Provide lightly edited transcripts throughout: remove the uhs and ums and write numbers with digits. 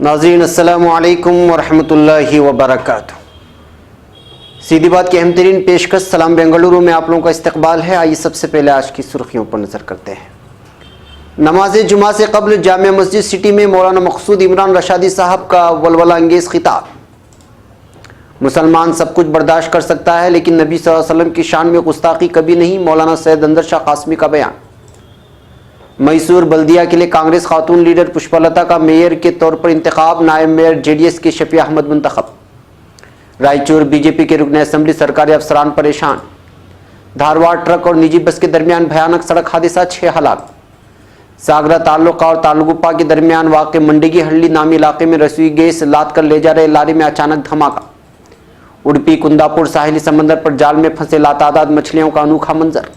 नाज़रीन अस्सलामु अलैकुम वरहमतुल्लाहि वबरकातुहू। सीधी बात की अहम तरीन पेशकश सलाम बेंगलुरु में आप लोगों का इस्तकबाल है। आइए सबसे पहले आज की सुर्खियों पर नज़र करते हैं। नमाज जुमा से कबल जामिया मस्जिद सिटी में मौलाना मकसूद इमरान रशादी साहब का वलवला अंगेज़ खिताब। मुसलमान सब कुछ बर्दाश्त कर सकता है लेकिन नबी सल्लल्लाहु अलैहि वसल्लम की शान में गुस्ताखी कभी नहीं, मौलाना सैयद अंदर शाह कासमी का बयान। मैसूर बल्दिया के लिए कांग्रेस खातून लीडर पुष्पलता का मेयर के तौर पर इंतखाब, नायब मेयर जेडीएस के शफिया अहमद मुंतखब। रायचूर बीजेपी के रुकन असम्बली सरकारी अफसरान परेशान। धारवाड़ ट्रक और निजी बस के दरमियान भयानक सड़क हादसा, 6 हलाक। सागरा ताल्लुका और तालुगुप्पा के दरमियान वाक़ मंडगी हल्ली नामी इलाके में रसोई गैस लाद कर ले जा रहे लारी में अचानक धमाका। उडुपी कुंदापुर साहिली समंदर पर जाल में फंसे लातादाद मछलियों का अनोखा मंजर।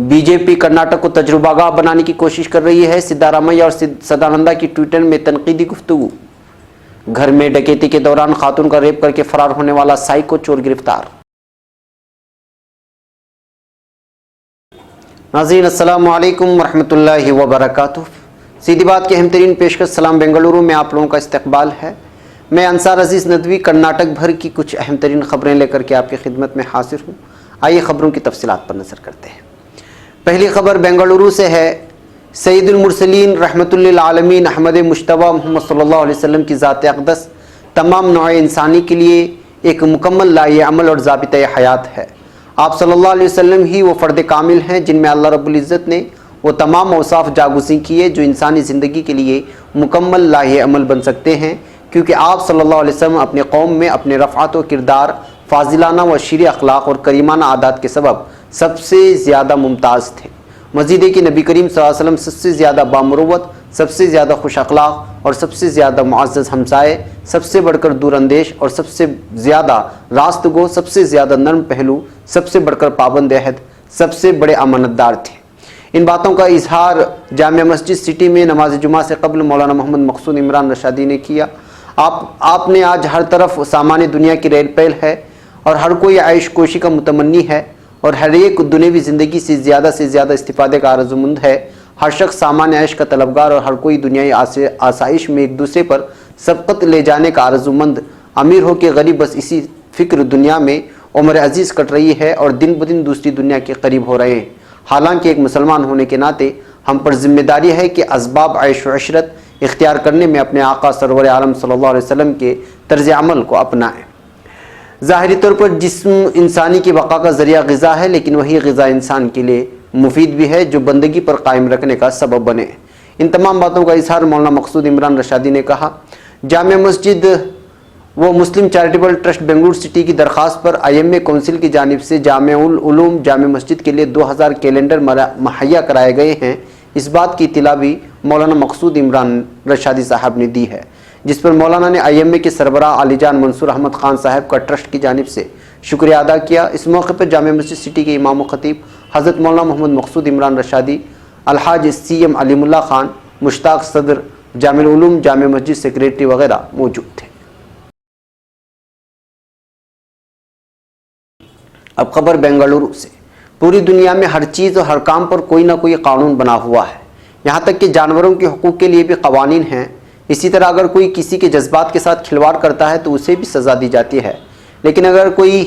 बीजेपी कर्नाटक को तजुर्बागाह बनाने की कोशिश कर रही है, सिद्धारामैया और सदानंदा की ट्विटर में तनकीदी गुफ्तगू। घर में डकैती के दौरान खातून का रेप करके फरार होने वाला साइको चोर गिरफ्तार। नाज़रीन अस्सलामु अलैकुम वरहमतुल्लाहि वबरकातुहू। सीधी बात की अहम तरीन पेशकश सलाम बेंगलुरु में आप लोगों का इस्तकबाल है। मैं अंसार अजीज़ नदवी कर्नाटक भर की कुछ अहम तरीन खबरें लेकर के आपकी खिदमत में हाजिर हूँ। आइए खबरों की तफसीलात पर नज़र करते हैं। पहली खबर बेंगलुरु से है। सैयदुल मुरसलीन रहमतुल्लिल आलमीन अहमद मुश्तबा मोहम्मद सल्लल्लाहु अलैहि वसल्लम की ज़ात अक़दस तमाम नौए इंसानी के लिए एक मुकम्मल लाए अमल और ज़ाबिता हयात है। आप सल्लल्लाहु अलैहि वसल्लम ही वो फ़र्द कामिल हैं जिनमें अल्लाह रब्बुल इज़्ज़त ने वो तमाम औसाफ़ जागुज़ी किए जो इंसानी ज़िंदगी के लिए मुकम्मल लाए अमल बन सकते हैं, क्योंकि आप सल्लल्लाहु अलैहि वसल्लम अपने कौम में अपने रफ़ात व किरदार, फाजिलाना व शीर अखलाक और करीमाना आदात के सबब सबसे ज़्यादा मुमताज़ थे। मज़ीद है कि नबी करीम सल्लल्लाहु अलैहि वसल्लम सबसे ज़्यादा बामुरुव्वत, सबसे ज़्यादा खुश अखलाक और सबसे ज़्यादा मुअज़्ज़ज़ हमसाए, सबसे बढ़कर दूरअंदेश और सबसे ज़्यादा रास्तगो, सबसे ज़्यादा नर्म पहलू, सबसे बढ़कर पाबंद अहद, सबसे बड़े अमानतदार थे। इन बातों का इजहार जामिया मस्जिद सिटी में नमाज जुमा से कबल मौलाना मोहम्मद मकसूद इमरान रशादी ने किया। आपने आज हर तरफ सामान्य दुनिया की रेल पैल है और हर कोई आयश कोशी का मुतमन्नी है और हर एक दुनियावी ज़िंदगी से ज़्यादा इस्तिफ़ादे का आरज़ुमंद है। हर शख्स सामान्य आयश का तलबगार और हर कोई दुनियाई आसाइश में एक दूसरे पर सबकत ले जाने का आरज़ुमंद। अमीर हो के गरीब बस इसी फ़िक्र दुनिया में उम्र अजीज़ कट रही है और दिन ब दिन दूसरी दुनिया के करीब हो रहे हैं। हालांकि एक मुसलमान होने के नाते हम पर जिम्मेदारी है कि असबाब आयश व अशरत इख्तियार करने में अपने आका सरवर आलम सल्लल्लाहु अलैहि वसल्लम के तर्ज़ अमल को अपनाएं। ज़ाहिरी तौर पर जिस्म इंसानी की बका का ज़रिया ग़िज़ा है, लेकिन वही ग़िज़ा इंसान के लिए मुफीद भी है जो बंदगी पर कायम रखने का सबब बने। इन तमाम बातों का इजहार मौलाना मकसूद इमरान रशादी ने कहा। जामिया मस्जिद व मुस्लिम चैरिटेबल ट्रस्ट बेंगलुरु सिटी की दरख्वास्त पर IMA कौंसिल की जानिब से जामिउल उलूम जामिया मस्जिद के लिए 2000 कैलेंडर मुहैया कराए गए हैं। इस बात की इत्तला भी मौलाना मकसूद इमरान रशादी साहब ने दी है, जिस पर मौलाना ने IMA के सरबराह आलीजान मंसूर अहमद खान साहब का ट्रस्ट की जानिब से शुक्रिया अदा किया। इस मौके पर जामिया मस्जिद सिटी के इमाम खतीब हज़रत मौलाना मोहम्मद मकसूद इमरान रशादी, अलहाज CM अलीमुल्लाह खान, मुश्ताक सदर जामिउल उलूम जामिया मस्जिद सेक्रेटरी वगैरह मौजूद थे। अब खबर बेंगलुरु से। पूरी दुनिया में हर चीज़ और हर काम पर कोई ना कोई कानून बना हुआ है, यहाँ तक कि जानवरों के हुकूक के लिए भी कवानीन हैं। इसी तरह अगर कोई किसी के जज्बात के साथ खिलवाड़ करता है तो उसे भी सज़ा दी जाती है, लेकिन अगर कोई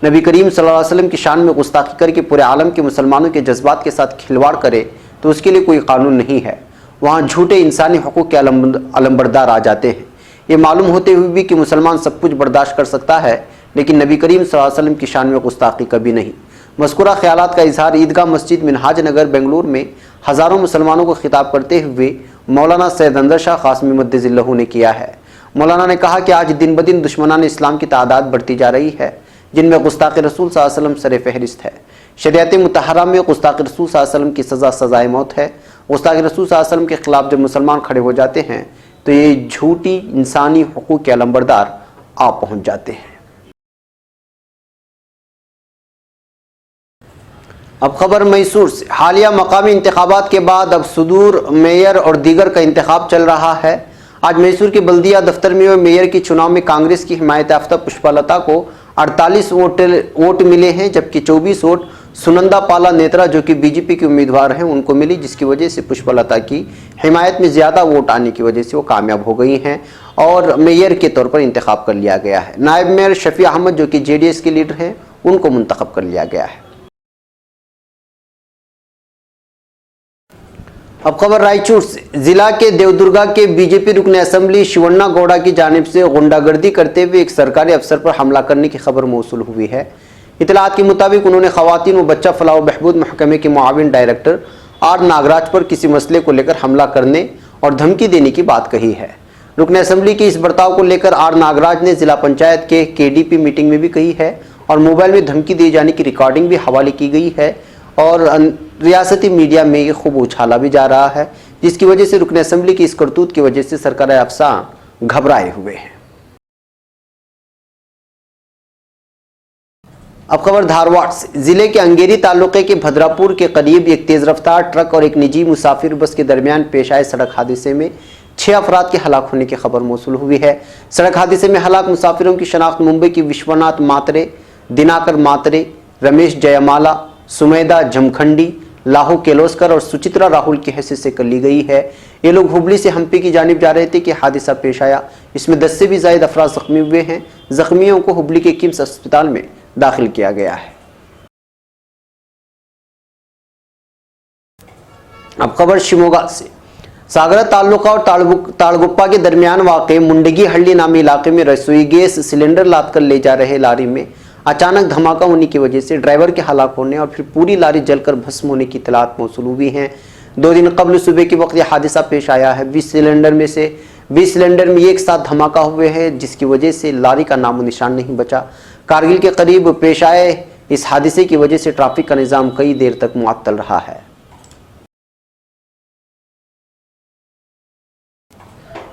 नबी करीम सल्लल्लाहु अलैहि वसल्लम की शान में गुस्ताखी करके पूरे आलम के मुसलमानों के जज्बात के साथ खिलवाड़ करे तो उसके लिए कोई कानून नहीं है। वहाँ झूठे इंसानी हुकूक के अलंबरदार आ जाते हैं। ये मालूम होते हुए भी कि मुसलमान सब कुछ बर्दाश्त कर सकता है, लेकिन नबी करीम सल्लल्लाहु अलैहि वसल्लम की शान में गुस्ताखी कभी नहीं। मज़कूरा ख़यालात का इजहार ईदगाह मस्जिद मिनहाज नगर बेंगलुरु में हज़ारों मुसलमानों को खिताब करते हुए मौलाना सैयद अंदर शाह कासमी मद्दिज़िल्लहु ने किया है। मौलाना ने कहा कि आज दिन ब दिन दुश्मनान इस्लाम की तादाद बढ़ती जा रही है, जिनमें गुस्ताख़ रसूल सल्लल्लाहु अलैहि वसल्लम सर फ़हरिस्त है। शरीयत मुतहर्रा में गुस्ताख़ रसूल सल्लल्लाहु अलैहि वसल्लम की सज़ा सज़ाए मौत है। गुस्ताख़ रसूल सल्लल्लाहु अलैहि वसल्लम के ख़िलाफ़ जब मुसलमान खड़े हो जाते हैं तो ये झूठी इंसानी हुकूक के अलंबरदार आ पहुँच जाते हैं। अब खबर मैसूर से। हालिया मकामी इंतखाबात के बाद अब सदूर, मेयर और दीगर का इंतखाब चल रहा है। आज मैसूर के बल्दिया दफ्तर में मेयर के चुनाव में कांग्रेस की हिमायत याफ्ता पुष्पलता को 48 वोट मिले हैं, जबकि 24 वोट सुनंदा पाला नेत्रा जो कि बीजेपी के उम्मीदवार हैं उनको मिली, जिसकी वजह से पुष्पलता की हिमायत में ज़्यादा वोट आने की वजह से वो कामयाब हो गई हैं और मेयर के तौर पर इंतखाब कर लिया गया है। नायब मेयर शफी अहमद जो कि जेडीएस के लीडर हैं उनको मुंतखब कर लिया गया है। अब खबर रायचूर से। जिला के देवदुर्गा के बीजेपी रुकन असेंबली शिवन्ना गौड़ा की जानिब से गुंडागर्दी करते हुए एक सरकारी अफसर पर हमला करने की खबर मौसूल हुई है। इतलात के मुताबिक उन्होंने खवातीन व बच्चा फलाह व बहबूद महकमे के मुआविन डायरेक्टर आर नागराज पर किसी मसले को लेकर हमला करने और धमकी देने की बात कही है। रुकन असेंबली के इस बर्ताव को लेकर आर नागराज ने जिला पंचायत के केडीपी मीटिंग में भी कही है और मोबाइल में धमकी दिए जाने की रिकॉर्डिंग भी हवाले की गई है और रियासती मीडिया में ये खूब उछाला भी जा रहा है, जिसकी वजह से रुकन असेंबली की इस करतूत की वजह से सरकारी अफसर घबराए हुए हैं। अब खबर धारवाड़ से। जिले के अंगेरी तालुके के भद्रापुर के करीब एक तेज रफ्तार ट्रक और एक निजी मुसाफिर बस के दरमियान पेश आए सड़क हादसे में 6 अफराद के हलाक होने की खबर मौसूल हुई है। सड़क हादसे में हलाक मुसाफिरों की शनाख्त मुंबई की विश्वनाथ मात्रे, दिनाकर मात्रे, रमेश जयमाला, सुमेदा जमखंडी, लाहू केलोस्कर और सुचित्रा राहुल की हैसियत से कर ली गई है। ये लोग हुबली से हम्पी की जानिब जा रहे थे कि हादसा पेश आया। इसमें 10 से भी ज्यादा अफराद जख्मी हुए हैं। जख्मियों को हुबली के किम्स अस्पताल में दाखिल किया गया है। अब खबर शिमोगा से। सागरा तालुका और ताड़गुप्पा के दरमियान वाक़े मुंडगी हल्ली नामी इलाके में रसोई गैस सिलेंडर लाद कर ले जा रहे लारी में अचानक धमाका होने की वजह से ड्राइवर के हलाक होने और फिर पूरी लारी जलकर भस्म होने की इत्तलात मौसूल हुई हैं। 2 दिन कबल सुबह के वक्त यह हादसा पेश आया है। 20 सिलेंडर में एक साथ धमाका हुए हैं, जिसकी वजह से लारी का नामो निशान नहीं बचा। कारगिल के करीब पेश आए इस हादसे की वजह से ट्रैफिक का निज़ाम कई देर तक मुअत्तल रहा है।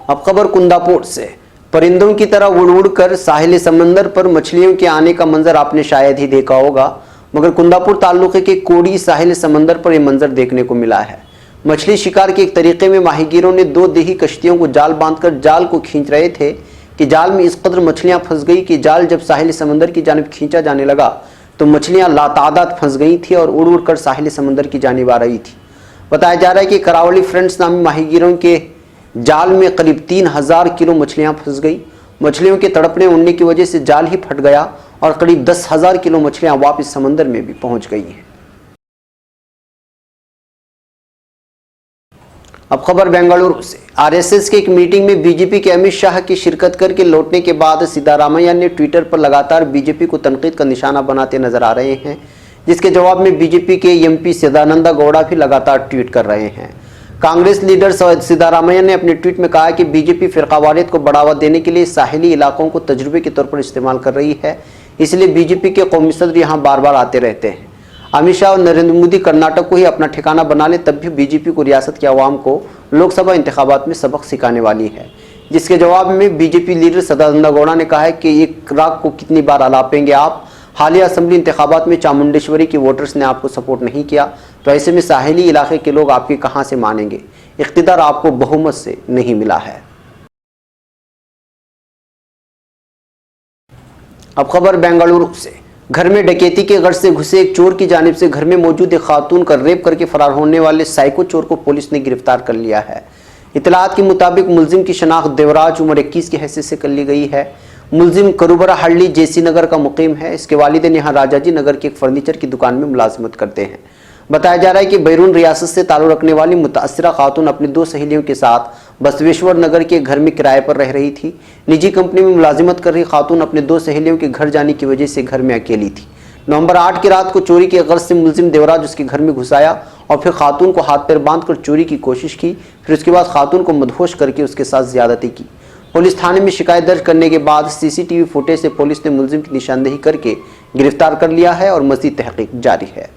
अब खबर कुंदापुर से। परिंदों की तरह उड़ उड़ कर साहिल समंदर पर मछलियों के आने का मंजर आपने शायद ही देखा होगा, मगर कुंदापुर तालुके के कोड़ी साहिल समंदर पर यह मंजर देखने को मिला है। मछली शिकार के एक तरीके में माहीगीरों ने 2 देही कश्तियों को जाल बांधकर जाल को खींच रहे थे कि जाल में इस कदर मछलियां फंस गई कि जाल जब साहिल समंदर की जानिब खींचा जाने लगा तो मछलियां लातादाद फंस गई थी और उड़ उड़ कर साहिल समंदर की जानिब आ रही थी। बताया जा रहा है कि करावली फ्रेंड्स नामी माहीगीरों के जाल में करीब 3000 किलो मछलियां फंस गई। मछलियों के तड़पने उड़ने की वजह से जाल ही फट गया और करीब 10,000 किलो मछलियां वापस समंदर में भी पहुंच गई हैं। अब खबर बेंगलुरु से। आरएसएस के एक मीटिंग में बीजेपी के अमित शाह की शिरकत करके लौटने के बाद सिद्धारामैया ने ट्विटर पर लगातार बीजेपी को तनकीद का निशाना बनाते नजर आ रहे हैं, जिसके जवाब में बीजेपी के एमपी सदानंदा गौड़ा भी लगातार ट्वीट कर रहे हैं। कांग्रेस लीडर सिद्धारामैया ने अपने ट्वीट में कहा कि बीजेपी फिरकावारियत को बढ़ावा देने के लिए साहिली इलाकों को तजुर्बे के तौर पर इस्तेमाल कर रही है, इसलिए बीजेपी के कौमी सदर यहाँ बार बार आते रहते हैं। अमित शाह और नरेंद्र मोदी कर्नाटक को ही अपना ठिकाना बना ले तब भी बीजेपी को रियासत के अवाम को लोकसभा इंतखाबात में सबक सिखाने वाली है, जिसके जवाब में बीजेपी लीडर सदानंदा गौड़ा ने कहा है कि एक राग को कितनी बार अलापेंगे आप। हालिया असेंबली इंतखाबात में चामुंडेश्वरी के वोटर्स ने आपको सपोर्ट नहीं किया, तो ऐसे में साहिली इलाके के लोग आपकी कहां से मानेंगे। इख्तिदार आपको बहुमत से नहीं मिला है। अब खबर बेंगलुरु से। घर में डकैती के गर्ज से घुसे एक चोर की जानिब से घर में मौजूद एक खातून का रेप करके फरार होने वाले साइको चोर को पुलिस ने गिरफ्तार कर लिया है। इतलात के मुताबिक मुलजिम की शनाख्त देवराज उम्र 21 की हैसियत से कर ली गई है। मुलजिम करुबरा हल्ली जेसी नगर का मुकीम है। इसके वालिदैन यहाँ राजाजी नगर की एक फर्नीचर की दुकान में मुलाजिमत करते हैं। बताया जा रहा है कि बैरून रियासत से ताल्लुक़ रखने वाली मुतासिरा खातून अपनी 2 सहेलियों के साथ बसवेश्वर नगर के घर में किराए पर रह रही थी। निजी कंपनी में मुलाजिमत कर रही खातून अपने 2 सहेलियों के घर जाने की वजह से घर में अकेली थी। नवंबर 8 की रात को चोरी के गर्ज से मुलजिम देवराज उसके घर में घुस आया और फिर खातून को हाथ पैर बांध कर चोरी की कोशिश की। फिर उसके बाद खातून को मदहोश करके उसके साथ ज्यादती की। पुलिस थाने में शिकायत दर्ज करने के बाद सीसीटीवी फुटेज से पुलिस ने मुलजिम की निशानदेही करके गिरफ्तार कर लिया है और मज़ीद तहकीक जारी है।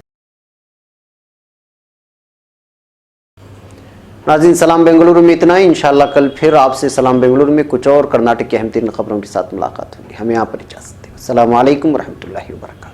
नाज़रीन, सलाम बेंगलुरु में इतना ही। इंशाअल्लाह कल फिर आपसे सलाम बेंगलुरु में कुछ और कर्नाटक की अहम तरीन खबरों के साथ मुलाकात होगी। हमें यहाँ पर इजाज़त दें। अस्सलामु अलैकुम रहमतुल्लाहि व बरकातहू।